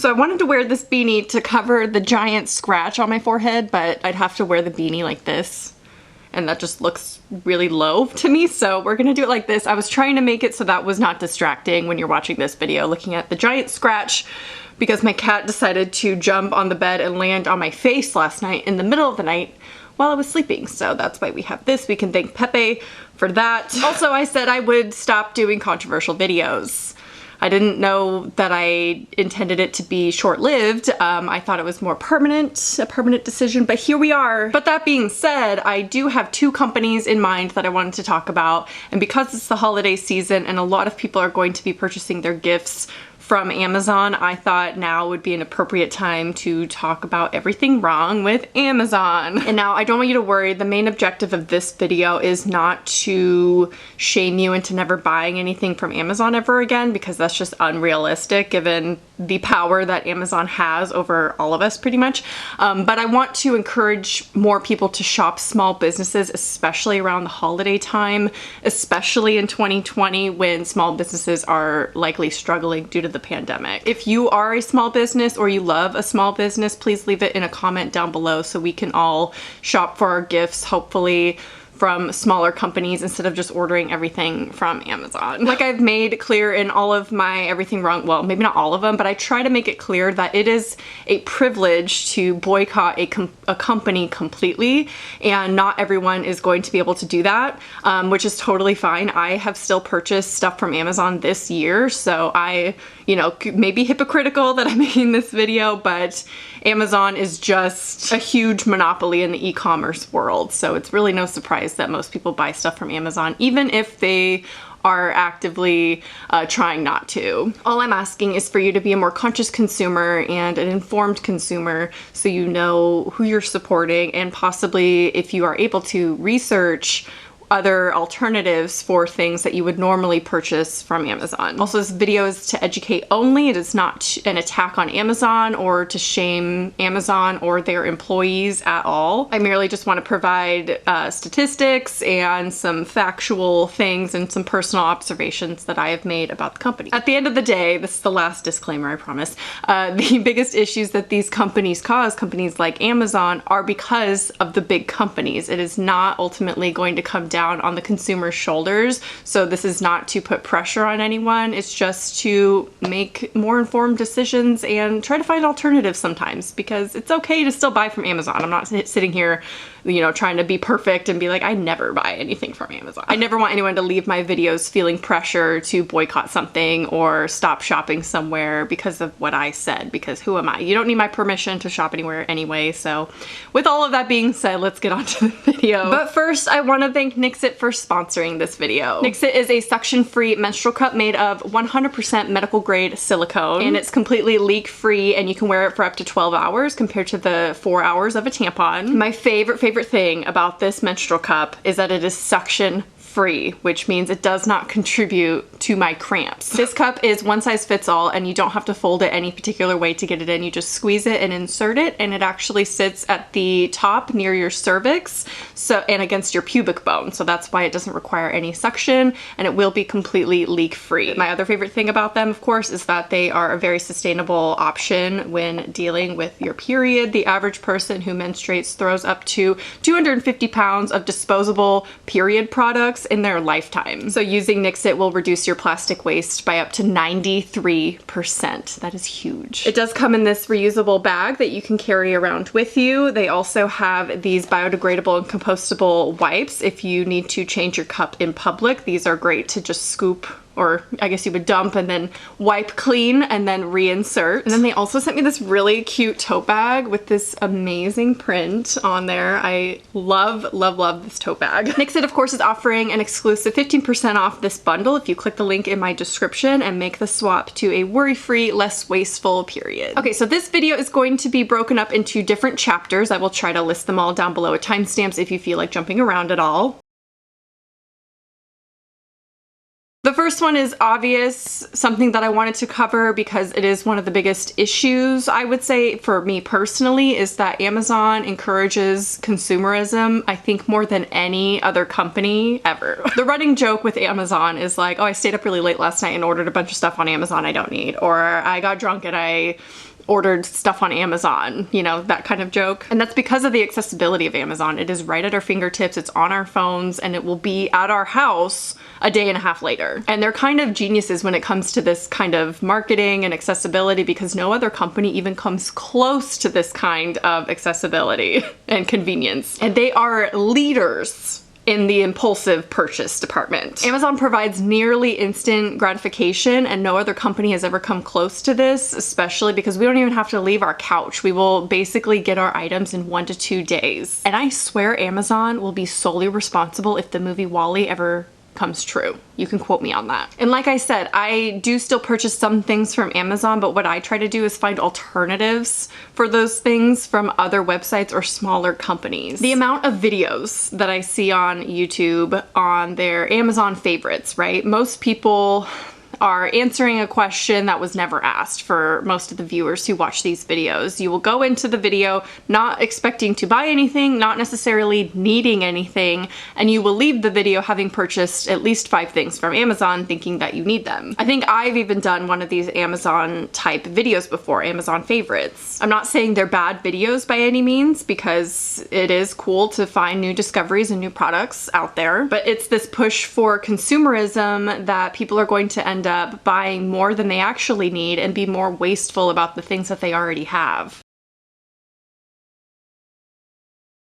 So I wanted to wear this beanie to cover the giant scratch on my forehead, but I'd have to wear the beanie like this, and that just looks really low to me, so we're gonna do it like this. I was trying to make it so that was not distracting when you're watching this video, looking at the giant scratch, because my cat decided to jump on the bed and land on my face last night in the middle of the night while I was sleeping. So that's why we have this. We can thank Pepe for that. Also, I said I would stop doing controversial videos. I didn't know that I intended it to be short-lived. I thought it was more permanent, a permanent decision, but here we are. But that being said, I do have two companies in mind that I wanted to talk about, and because it's the holiday season and a lot of people are going to be purchasing their gifts from Amazon, I thought now would be an appropriate time to talk about everything wrong with Amazon. And now I don't want you to worry, the main objective of this video is not to shame you into never buying anything from Amazon ever again, because that's just unrealistic given the power that Amazon has over all of us pretty much. But I want to encourage more people to shop small businesses, especially around the holiday time, especially in 2020 when small businesses are likely struggling due to the pandemic. If you are a small business or you love a small business, please leave it in a comment down below so we can all shop for our gifts, hopefully from smaller companies instead of just ordering everything from Amazon. Like I've made clear in all of my everything wrong, well, maybe not all of them, but I try to make it clear that it is a privilege to boycott a company completely, and not everyone is going to be able to do that, which is totally fine. I have still purchased stuff from Amazon this year, so I, you know, may be hypocritical that I'm making this video, but Amazon is just a huge monopoly in the e-commerce world, so it's really no surprise that most people buy stuff from Amazon, even if they are actively trying not to. All I'm asking is for you to be a more conscious consumer and an informed consumer, so you know who you're supporting, and possibly, if you are able to, research other alternatives for things that you would normally purchase from Amazon. Also, this video is to educate only. It is not an attack on Amazon or to shame Amazon or their employees at all. I merely just want to provide statistics and some factual things and some personal observations that I have made about the company. At the end of the day, this is the last disclaimer, I promise, the biggest issues that these companies cause, companies like Amazon, are because of the big companies. It is not ultimately going to come down on the consumer's shoulders. So this is not to put pressure on anyone. It's just to make more informed decisions and try to find alternatives sometimes, because it's okay to still buy from Amazon. I'm not sitting here, you know, trying to be perfect and be like, I never buy anything from Amazon. I never want anyone to leave my videos feeling pressure to boycott something or stop shopping somewhere because of what I said, because who am I? You don't need my permission to shop anywhere anyway. So with all of that being said, let's get on to the video. But first, I want to thank Nixit for sponsoring this video. Nixit is a suction-free menstrual cup made of 100% medical grade silicone, and it's completely leak-free, and you can wear it for up to 12 hours compared to the 4 hours of a tampon. My favorite thing about this menstrual cup is that it is suction free, which means it does not contribute to my cramps. This cup is one size fits all, and you don't have to fold it any particular way to get it in. You just squeeze it and insert it, and it actually sits at the top near your cervix, so, and against your pubic bone. So that's why it doesn't require any suction, and it will be completely leak free. My other favorite thing about them, of course, is that they are a very sustainable option when dealing with your period. The average person who menstruates throws up to 250 pounds of disposable period products in their lifetime. So using Nixit will reduce your plastic waste by up to 93%. That is huge. It does come in this reusable bag that you can carry around with you. They also have these biodegradable and compostable wipes if you need to change your cup in public. These are great to just scoop, or I guess you would dump and then wipe clean and then reinsert. And then they also sent me this really cute tote bag with this amazing print on there. I love, love, love this tote bag. Nixit, of course, is offering an exclusive 15% off this bundle if you click the link in my description and make the swap to a worry-free, less wasteful period. Okay, so this video is going to be broken up into different chapters. I will try to list them all down below at timestamps if you feel like jumping around at all. The first one is obvious, something that I wanted to cover because it is one of the biggest issues, I would say, for me personally, is that Amazon encourages consumerism, I think, more than any other company ever. The running joke with Amazon is like, oh, I stayed up really late last night and ordered a bunch of stuff on Amazon I don't need, or I got drunk and I ordered stuff on Amazon, you know, that kind of joke. And that's because of the accessibility of Amazon. It is right at our fingertips, it's on our phones, and it will be at our house a day and a half later. And they're kind of geniuses when it comes to this kind of marketing and accessibility, because no other company even comes close to this kind of accessibility and convenience. And they are leaders in the impulsive purchase department. Amazon provides nearly instant gratification, and no other company has ever come close to this, especially because we don't even have to leave our couch. We will basically get our items in 1 to 2 days. And I swear Amazon will be solely responsible if the movie WALL-E ever comes true. You can quote me on that. And like I said, I do still purchase some things from Amazon, but what I try to do is find alternatives for those things from other websites or smaller companies. The amount of videos that I see on YouTube on their Amazon favorites, right? Most people are answering a question that was never asked for most of the viewers who watch these videos. You will go into the video not expecting to buy anything, not necessarily needing anything, and you will leave the video having purchased at least 5 things from Amazon thinking that you need them. I think I've even done one of these Amazon type videos before, Amazon favorites. I'm not saying they're bad videos by any means, because it is cool to find new discoveries and new products out there, but it's this push for consumerism that people are going to end up buying more than they actually need and be more wasteful about the things that they already have.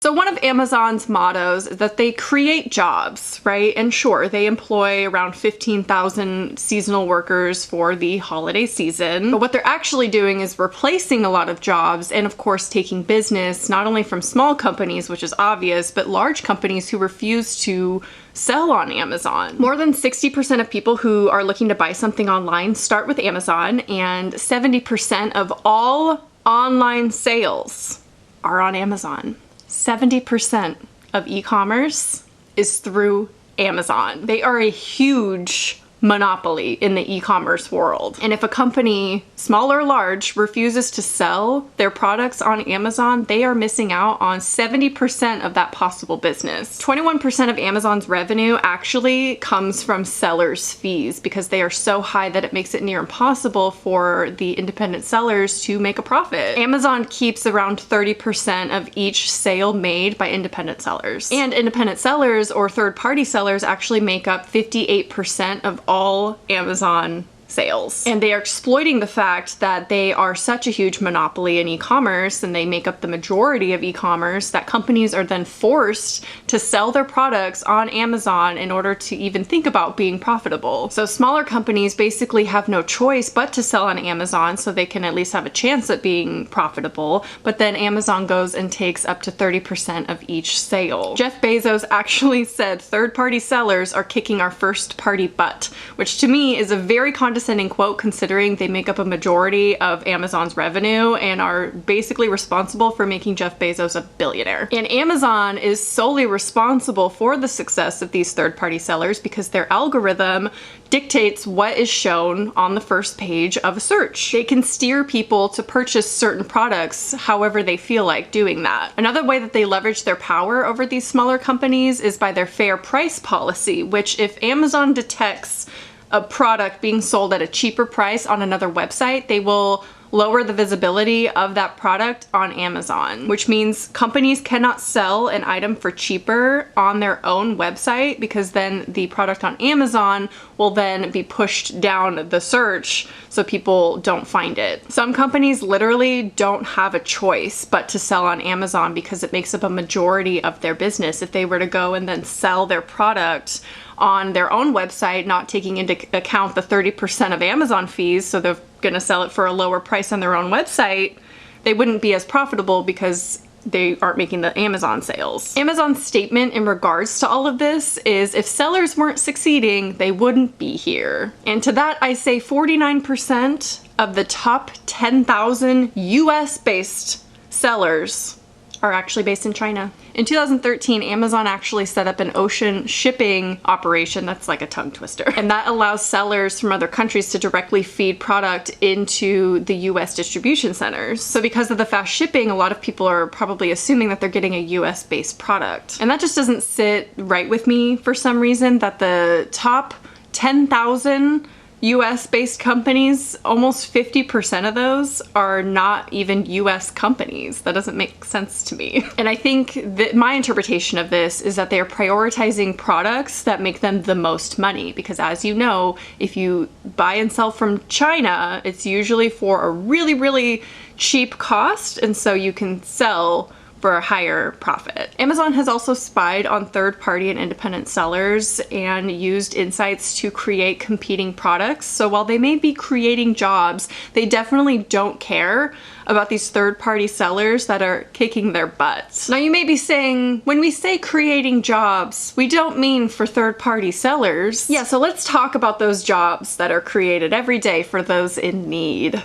So one of Amazon's mottos is that they create jobs, right? And sure, they employ around 15,000 seasonal workers for the holiday season. But what they're actually doing is replacing a lot of jobs and of course taking business not only from small companies, which is obvious, but large companies who refuse to sell on Amazon. More than 60% of people who are looking to buy something online start with Amazon, and 70% of all online sales are on Amazon. 70% of e-commerce is through Amazon. They are a huge monopoly in the e-commerce world. And if a company, small or large, refuses to sell their products on Amazon, they are missing out on 70% of that possible business. 21% of Amazon's revenue actually comes from sellers' fees, because they are so high that it makes it near impossible for the independent sellers to make a profit. Amazon keeps around 30% of each sale made by independent sellers. And independent sellers or third-party sellers actually make up 58% of all Amazon sales. And they are exploiting the fact that they are such a huge monopoly in e-commerce, and they make up the majority of e-commerce, that companies are then forced to sell their products on Amazon in order to even think about being profitable. So smaller companies basically have no choice but to sell on Amazon so they can at least have a chance at being profitable, but then Amazon goes and takes up to 30% of each sale. Jeff Bezos actually said third-party sellers are kicking our first-party butt, which to me is a very condescending quote, considering they make up a majority of Amazon's revenue and are basically responsible for making Jeff Bezos a billionaire. And Amazon is solely responsible for the success of these third-party sellers because their algorithm dictates what is shown on the first page of a search. They can steer people to purchase certain products however they feel like doing that. Another way that they leverage their power over these smaller companies is by their fair price policy, which if Amazon detects a product being sold at a cheaper price on another website, they will lower the visibility of that product on Amazon, which means companies cannot sell an item for cheaper on their own website, because then the product on Amazon will then be pushed down the search so people don't find it. Some companies literally don't have a choice but to sell on Amazon because it makes up a majority of their business. If they were to go and then sell their product on their own website, not taking into account the 30% of Amazon fees, so they're gonna sell it for a lower price on their own website, they wouldn't be as profitable because they aren't making the Amazon sales. Amazon's statement in regards to all of this is, if sellers weren't succeeding, they wouldn't be here. And to that I say 49% of the top 10,000 US-based sellers are actually based in China. In 2013, Amazon actually set up an ocean shipping operation, that's like a tongue twister, and that allows sellers from other countries to directly feed product into the US distribution centers. So because of the fast shipping, a lot of people are probably assuming that they're getting a US based product. And that just doesn't sit right with me for some reason, that the top 10,000 US-based companies, almost 50% of those are not even US companies. That doesn't make sense to me. And I think that my interpretation of this is that they are prioritizing products that make them the most money, because as you know, if you buy and sell from China, it's usually for a really, really cheap cost, and so you can sell for a higher profit. Amazon has also spied on third-party and independent sellers and used insights to create competing products. So while they may be creating jobs, they definitely don't care about these third-party sellers that are kicking their butts. Now you may be saying, when we say creating jobs, we don't mean for third-party sellers. Yeah, so let's talk about those jobs that are created every day for those in need.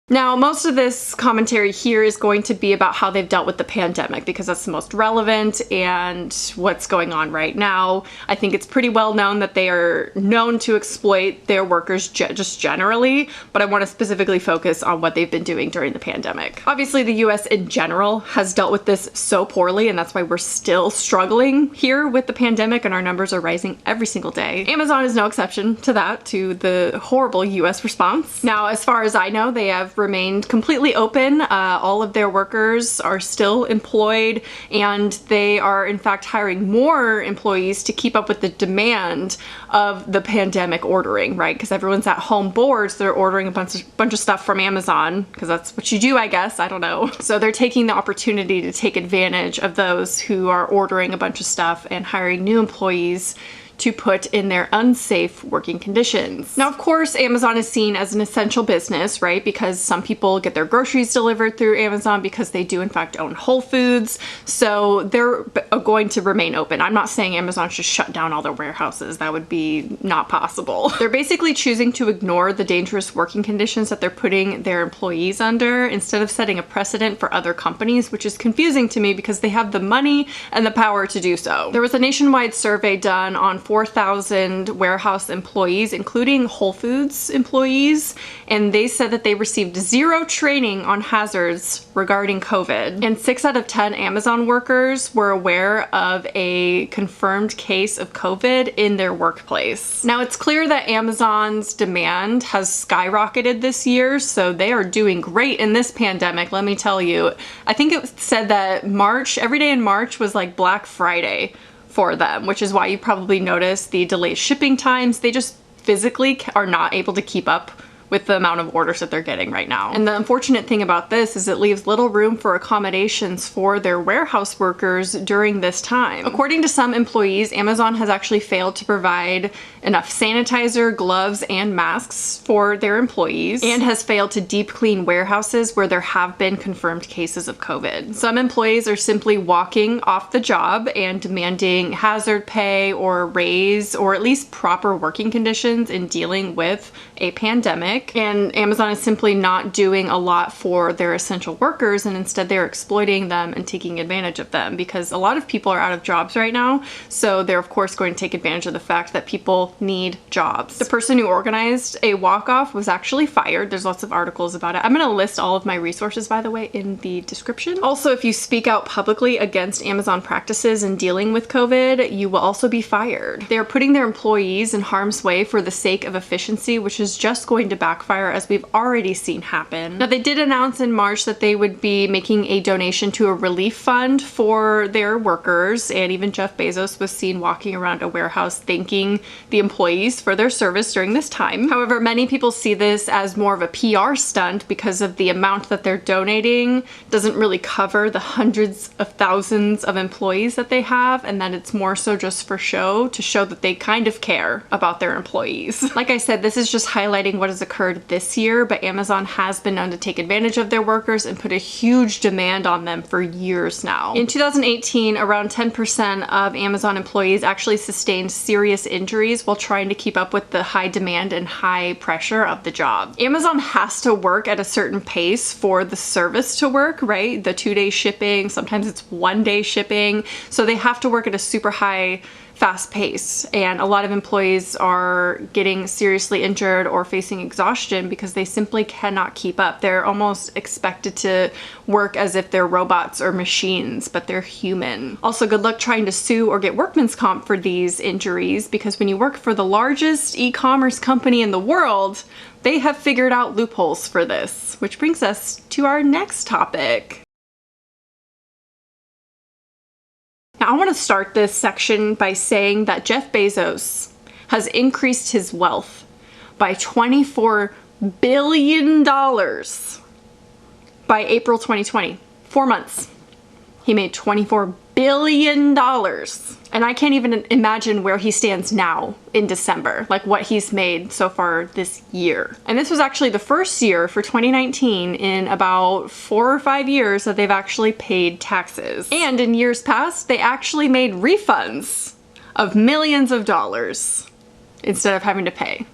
Now, most of this commentary here is going to be about how they've dealt with the pandemic, because that's the most relevant and what's going on right now. I think it's pretty well known that they are known to exploit their workers just generally, but I want to specifically focus on what they've been doing during the pandemic. Obviously, the US in general has dealt with this so poorly, and that's why we're still struggling here with the pandemic, and our numbers are rising every single day. Amazon is no exception to that, to the horrible US response. Now, as far as I know, they have remained completely open. All of their workers are still employed, and they are in fact hiring more employees to keep up with the demand of the pandemic ordering, right? Because everyone's at home bored, so they're ordering a bunch of stuff from Amazon, because that's what you do, I guess. I don't know. So they're taking the opportunity to take advantage of those who are ordering a bunch of stuff and hiring new employees to put in their unsafe working conditions. Now, of course, Amazon is seen as an essential business, right? Because some people get their groceries delivered through Amazon because they do in fact own Whole Foods. So they're going to remain open. I'm not saying Amazon should shut down all their warehouses. That would be not possible. They're basically choosing to ignore the dangerous working conditions that they're putting their employees under, instead of setting a precedent for other companies, which is confusing to me because they have the money and the power to do so. There was a nationwide survey done on 4,000 warehouse employees, including Whole Foods employees, and they said that they received zero training on hazards regarding COVID. And 6 out of 10 Amazon workers were aware of a confirmed case of COVID in their workplace. Now, it's clear that Amazon's demand has skyrocketed this year, so they are doing great in this pandemic, let me tell you. I think it said that every day in March was like Black Friday for them, which is why you probably notice the delayed shipping times. They just physically are not able to keep up with the amount of orders that they're getting right now. And the unfortunate thing about this is it leaves little room for accommodations for their warehouse workers during this time. According to some employees, Amazon has actually failed to provide enough sanitizer, gloves, and masks for their employees, and has failed to deep clean warehouses where there have been confirmed cases of COVID. Some employees are simply walking off the job and demanding hazard pay or a raise, or at least proper working conditions in dealing with a pandemic. And Amazon is simply not doing a lot for their essential workers, and instead they're exploiting them and taking advantage of them, because a lot of people are out of jobs right now. So they're of course going to take advantage of the fact that people need jobs. The person who organized a walk-off was actually fired. There's lots of articles about it. I'm going to list all of my resources, by the way, in the description. Also, if you speak out publicly against Amazon practices in dealing with COVID, you will also be fired. They're putting their employees in harm's way for the sake of efficiency, which is just going to backfire, as we've already seen happen. Now, they did announce in March that they would be making a donation to a relief fund for their workers, and even Jeff Bezos was seen walking around a warehouse thanking the employees for their service during this time. However, many people see this as more of a PR stunt because of the amount that they're donating doesn't really cover the hundreds of thousands of employees that they have, and that it's more so just for show, to show that they kind of care about their employees. Like I said, this is just highlighting what has occurred this year, but Amazon has been known to take advantage of their workers and put a huge demand on them for years now. In 2018, around 10% of Amazon employees actually sustained serious injuries while trying to keep up with the high demand and high pressure of the job. Amazon has to work at a certain pace for the service to work, right? The 2-day shipping, sometimes it's 1-day shipping. So they have to work at a super high fast pace, and a lot of employees are getting seriously injured or facing exhaustion because they simply cannot keep up. They're almost expected to work as if they're robots or machines, but they're human. Also, good luck trying to sue or get workman's comp for these injuries, because when you work for the largest e-commerce company in the world, they have figured out loopholes for this, which brings us to our next topic. Now, I want to start this section by saying that Jeff Bezos has increased his wealth by $24 billion by April 2020. 4 months. He made $24 billion. And I can't even imagine where he stands now in December, like what he's made so far this year. And this was actually the first year for 2019 in about 4 or 5 years that they've actually paid taxes. And in years past, they actually made refunds of millions of dollars instead of having to pay.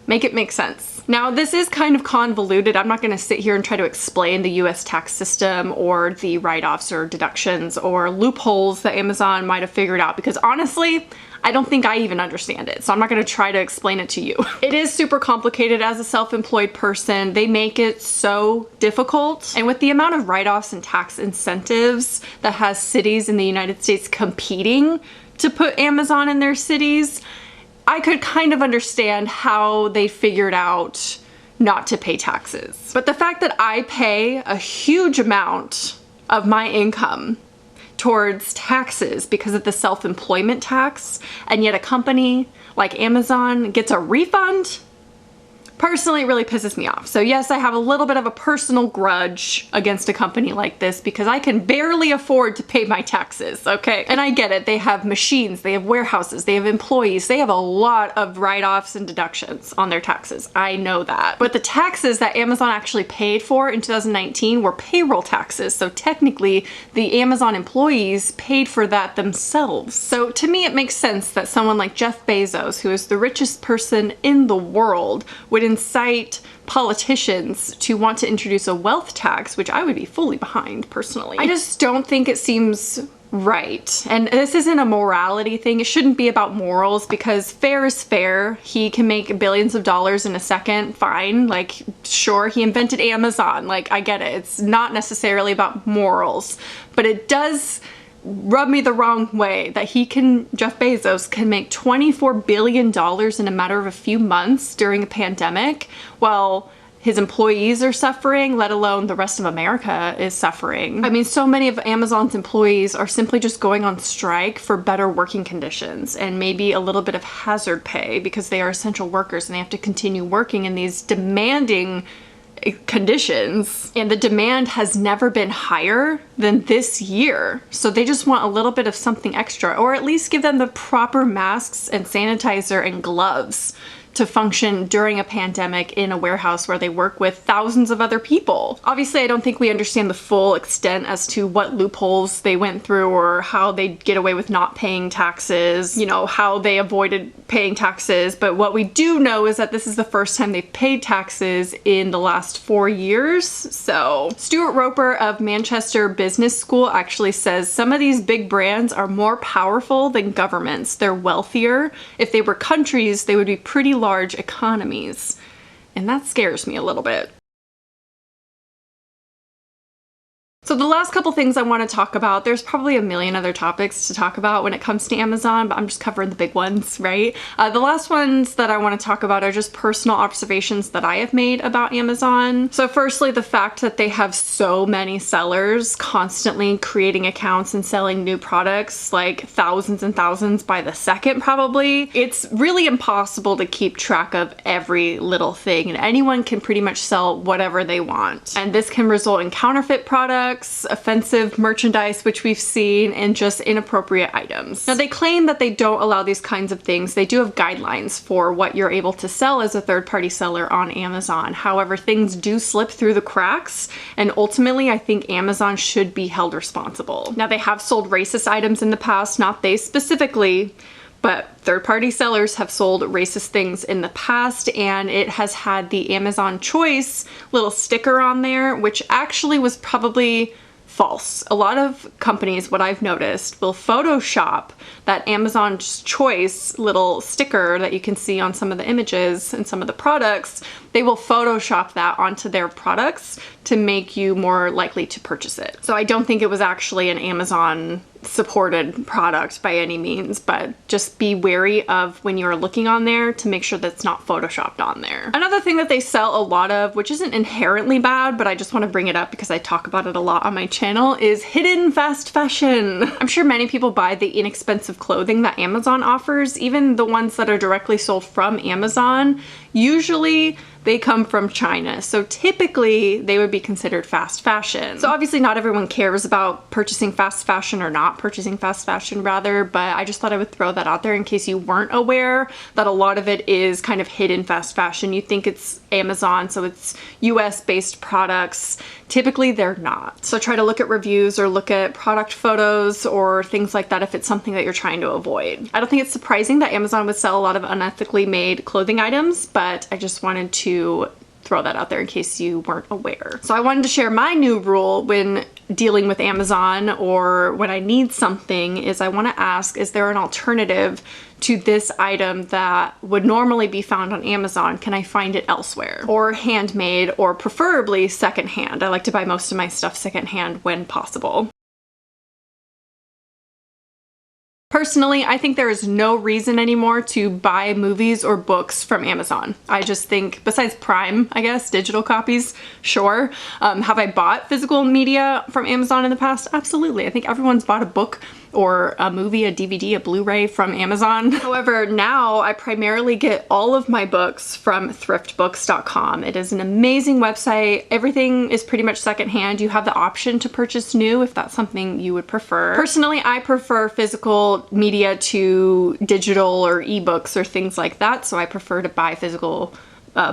Make it make sense. Now, this is kind of convoluted. I'm not going to sit here and try to explain the US tax system or the write-offs or deductions or loopholes that Amazon might have figured out, because honestly, I don't think I even understand it. So I'm not going to try to explain it to you. It is super complicated as a self-employed person. They make it so difficult. And with the amount of write-offs and tax incentives that has cities in the United States competing to put Amazon in their cities, I could kind of understand how they figured out not to pay taxes. But the fact that I pay a huge amount of my income towards taxes because of the self-employment tax, and yet a company like Amazon gets a refund, personally, it really pisses me off. So yes, I have a little bit of a personal grudge against a company like this because I can barely afford to pay my taxes, okay? And I get it. They have machines, they have warehouses, they have employees, they have a lot of write-offs and deductions on their taxes. I know that. But the taxes that Amazon actually paid for in 2019 were payroll taxes. So technically, the Amazon employees paid for that themselves. So to me, it makes sense that someone like Jeff Bezos, who is the richest person in the world, would incite politicians to want to introduce a wealth tax, which I would be fully behind personally. I just don't think it seems right. And this isn't a morality thing. It shouldn't be about morals, because fair is fair. He can make billions of dollars in a second, fine. Like, sure, he invented Amazon. Like, I get it. It's not necessarily about morals, but it does rub me the wrong way that Jeff Bezos can make $24 billion in a matter of a few months during a pandemic while his employees are suffering, let alone the rest of America is suffering. I mean, so many of Amazon's employees are simply just going on strike for better working conditions and maybe a little bit of hazard pay because they are essential workers and they have to continue working in these demanding conditions, and the demand has never been higher than this year. So they just want a little bit of something extra, or at least give them the proper masks and sanitizer and gloves to function during a pandemic in a warehouse where they work with thousands of other people. Obviously, I don't think we understand the full extent as to what loopholes they went through or how they get away with not paying taxes, you know, how they avoided paying taxes. But what we do know is that this is the first time they've paid taxes in the last 4 years. So Stuart Roper of Manchester Business School actually says some of these big brands are more powerful than governments. They're wealthier. If they were countries, they would be pretty large economies. And that scares me a little bit. So the last couple things I want to talk about, there's probably a million other topics to talk about when it comes to Amazon, but I'm just covering the big ones, right? The last ones that I want to talk about are just personal observations that I have made about Amazon. So firstly, the fact that they have so many sellers constantly creating accounts and selling new products, like thousands and thousands by the second probably. It's really impossible to keep track of every little thing, and anyone can pretty much sell whatever they want. And this can result in counterfeit products, offensive merchandise, which we've seen, and just inappropriate items. Now, they claim that they don't allow these kinds of things. They do have guidelines for what you're able to sell as a third-party seller on Amazon. However, things do slip through the cracks, and ultimately, I think Amazon should be held responsible. Now, they have sold racist items in the past, not they specifically, but third-party sellers have sold racist things in the past, and it has had the Amazon Choice little sticker on there, which actually was probably false. A lot of companies, what I've noticed, will Photoshop that Amazon's Choice little sticker that you can see on some of the images and some of the products. They will Photoshop that onto their products to make you more likely to purchase it. So I don't think it was actually an Amazon supported product by any means, but just be wary of when you're looking on there to make sure that's not photoshopped on there. Another thing that they sell a lot of, which isn't inherently bad, but I just want to bring it up because I talk about it a lot on my channel, is hidden fast fashion. I'm sure many people buy the inexpensive clothing that Amazon offers, even the ones that are directly sold from Amazon. Usually they come from China, so typically they would be considered fast fashion. So obviously not everyone cares about purchasing fast fashion or not purchasing fast fashion rather, but I just thought I would throw that out there in case you weren't aware that a lot of it is kind of hidden fast fashion. You think it's Amazon, so it's US based products. Typically they're not. So try to look at reviews or look at product photos or things like that if it's something that you're trying to avoid. I don't think it's surprising that Amazon would sell a lot of unethically made clothing items, but I just wanted to throw that out there in case you weren't aware. So I wanted to share my new rule when dealing with Amazon or when I need something is I want to ask, is there an alternative to this item that would normally be found on Amazon? Can I find it elsewhere? Or handmade, or preferably secondhand. I like to buy most of my stuff secondhand when possible. Personally, I think there is no reason anymore to buy movies or books from Amazon. I just think, besides Prime, I guess, digital copies, sure. Have I bought physical media from Amazon in the past? Absolutely. I think everyone's bought a book or a movie, a DVD, a Blu-ray from Amazon. However, now I primarily get all of my books from thriftbooks.com. It is an amazing website. Everything is pretty much secondhand. You have the option to purchase new if that's something you would prefer. Personally, I prefer physical media to digital or ebooks or things like that, so I prefer to buy physical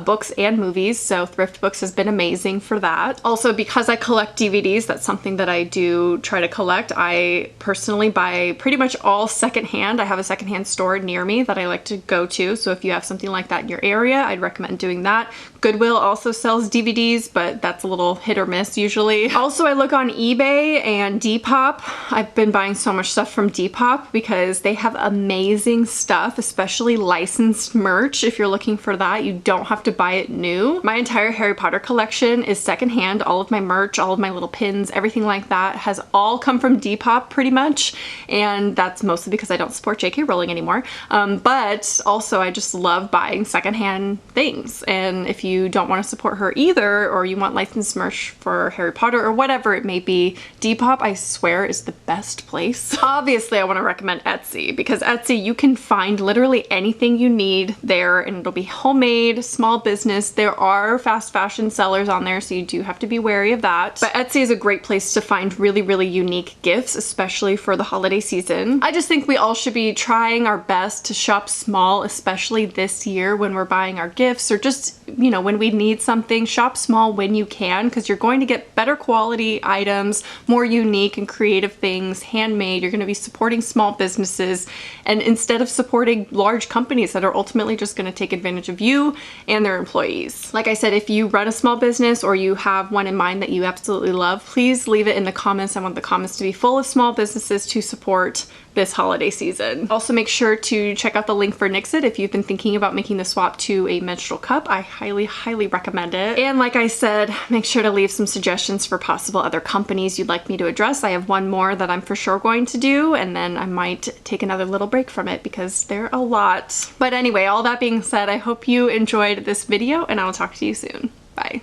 books and movies, so Thrift Books has been amazing for that. Also, because I collect DVDs, that's something that I do try to collect. I personally buy pretty much all secondhand. I have a secondhand store near me that I like to go to, so if you have something like that in your area, I'd recommend doing that. Goodwill also sells DVDs, but that's a little hit or miss usually. Also, I look on eBay and Depop. I've been buying so much stuff from Depop because they have amazing stuff, especially licensed merch. If you're looking for that, you don't have to buy it new. My entire Harry Potter collection is secondhand. All of my merch, all of my little pins, everything like that has all come from Depop pretty much, and that's mostly because I don't support J.K. Rowling anymore. But also I just love buying secondhand things, and if you don't want to support her either, or you want licensed merch for Harry Potter or whatever it may be, Depop, I swear, is the best place. Obviously, I want to recommend Etsy, because Etsy, you can find literally anything you need there, and it'll be homemade, small business. There are fast fashion sellers on there, so you do have to be wary of that. But Etsy is a great place to find really, really unique gifts, especially for the holiday season. I just think we all should be trying our best to shop small, especially this year when we're buying our gifts, or just, you know, when we need something. Shop small when you can, because you're going to get better quality items, more unique and creative things, handmade. You're going to be supporting small businesses, and instead of supporting large companies that are ultimately just going to take advantage of you and their employees. Like I said, if you run a small business or you have one in mind that you absolutely love, please leave it in the comments. I want the comments to be full of small businesses to support this holiday season. Also, make sure to check out the link for Nixit if you've been thinking about making the swap to a menstrual cup. I highly, highly recommend it. And like I said, make sure to leave some suggestions for possible other companies you'd like me to address. I have one more that I'm for sure going to do, and then I might take another little break from it because they're a lot. But anyway, all that being said, I hope you enjoyed this video, and I will talk to you soon. Bye.